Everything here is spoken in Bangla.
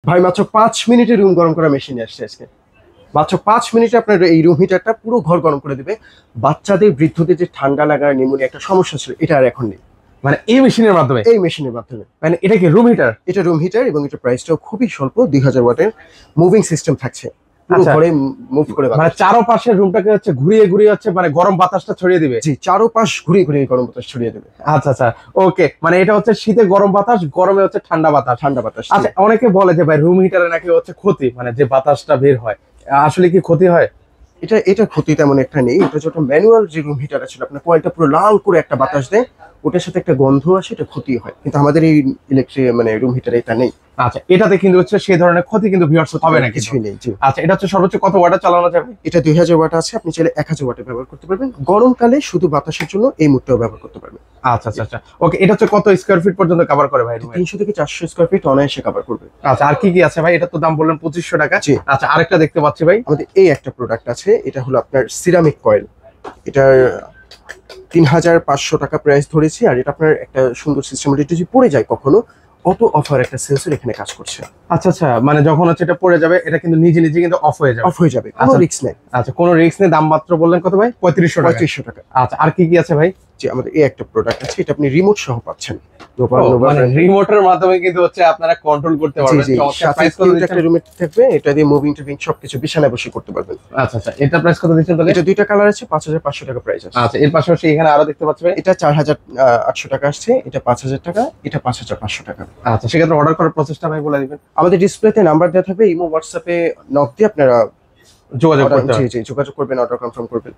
ভাই মাত্র 5 মিনিটে রুম গরম করা মেশিন আসছে আজকে। মাত্র 5 মিনিটে আপনার এই রুম হিটারটা পুরো ঘর গরম করে দিবে। বাচ্চাদের বৃদ্ধদের যে ঠান্ডা লাগার নিউমোনিয়া একটা সমস্যা ছিল, এটা আর এখন নেই। মানে এই মেশিনের মাধ্যমে? এই মেশিনের মাধ্যমে। মানে এটা কি রুম হিটার? এটা রুম হিটার এবং এটার প্রাইসটাও খুবই স্বল্প, 2000 ওয়াটের মুভিং সিস্টেম থাকছে। পুরো আচ্ছা। ঘরে মুভ করে মানে চারপাশের রুমটাকে হচ্ছে ঘুরিয়ে ঘুরিয়ে হচ্ছে মানে গরম বাতাসটা ছড়িয়ে দিবে। জি, চারপাশ ঘুরিয়ে ঘুরিয়ে গরম বাতাস ছড়িয়ে দেবে। আচ্ছা আচ্ছা, ওকে। মানে এটা হচ্ছে শীতে গরম বাতাস, গরমে হচ্ছে ঠান্ডা বাতাস। ঠান্ডা বাতাস। আচ্ছা, অনেকে বলে যে ভাই রুম হিটারে নাকি হচ্ছে ক্ষতি, মানে যে বাতাসটা বের হয়, আসলে কি ক্ষতি হয়? এটা ক্ষতি তেমন একটা নেই। এটা যেটা ম্যানুয়াল যে রুম হিটার আছে, আপনার কয়েলটা পুরো লাল করে একটা বাতাস দেয়, ওটার সাথে একটা গন্ধ আসে, এটা ক্ষতি হয়। কিন্তু আমাদের এই ইলেকট্রিক মানে রুম হিটারে এটা নেই। আচ্ছা, এটাতে কিন্তু হচ্ছে সেই ধরনের ক্ষতি কিন্তু ভিউয়ার্স হবে না, কিছুই নেই। জি, আচ্ছা, এটা হচ্ছে সর্বোচ্চ কত ওয়াটে চালানো যাবে? এটা 2000 ওয়াট আছে, আপনি চাইলে 1000 ওয়াটে ব্যবহার করতে পারবেন। গরমকালে শুধু বাতাসের জন্য এই মুডটাও ব্যবহার করতে পারবেন। আচ্ছা আচ্ছা আচ্ছা, ওকে। এটা হচ্ছে কত স্কয়ার ফিট পর্যন্ত কভার করে ভাই রুমে? 300 থেকে 400 স্কয়ার ফিট অনায়াসে কভার করবে। আচ্ছা, আর কি কি আছে ভাই? এটা তো দাম বললেন 2500 টাকা। জি। আচ্ছা, আরেকটা দেখতে পাচ্ছি ভাই। আমাদের এই একটা প্রোডাক্ট আছে, এটা হলো আপনার সিরামিক কয়েল। এটার 3500 টাকা প্রাইস ধরেছি। আর এটা আপনার একটা সুন্দর সিস্টেম, এটা যদি পড়ে যায় কখনো, অটো অফার একটা সেন্সর এখানে কাজ করছে। আচ্ছা আচ্ছা, মানে যখন হচ্ছে এটা পড়ে যাবে, এটা কিন্তু নিজে নিজে কিন্তু অফ হয়ে যাবে। অফ হয়ে যাবে, কোনো আচ্ছা। রিস্ক নেই। আচ্ছা, কোনো রিস্ক নেই। দাম মাত্র বললেন কত ভাই? 3500 টাকা। আচ্ছা, আর কি কি আছে ভাই? যে আমাদের এই একটা প্রোডাক্ট আছে, এটা আপনি রিমোট সহ পাচ্ছেন। মানে রিমোটের মাধ্যমে কিন্তু হচ্ছে আপনারা কন্ট্রোল করতে পারবেন। চমৎকার। প্রাইস কত দিচ্ছেন? একটা রিমোট থাকবে, এটা দিয়ে মুভিং টুভিং সবকিছু বিছানায় বসে করতে পারবেন। আচ্ছা আচ্ছা, এটা প্রাইস কত দিচ্ছেন তাহলে? এটা দুইটা কালার আছে, 5500 টাকা প্রাইস আছে। আচ্ছা, এর পাশাপাশি এখানে আরো দেখতে পাচ্ছি ভাই। এটা 4800 টাকা আসছে, এটা 5000 টাকা, এটা 5500 টাকা। আচ্ছা, সেক্ষেত্রে অর্ডার করার প্রসেসটা ভাই বলে দিবেন। আমাদের ডিসপ্লেতে নাম্বার দেওয়া থাকবে, ইমো হোয়াটসঅ্যাপে নক দিয়ে আপনারা যোগাযোগ করতে হবে। জি জি যোগাযোগ করবেন, অর্ডার কনফার্ম করবেন।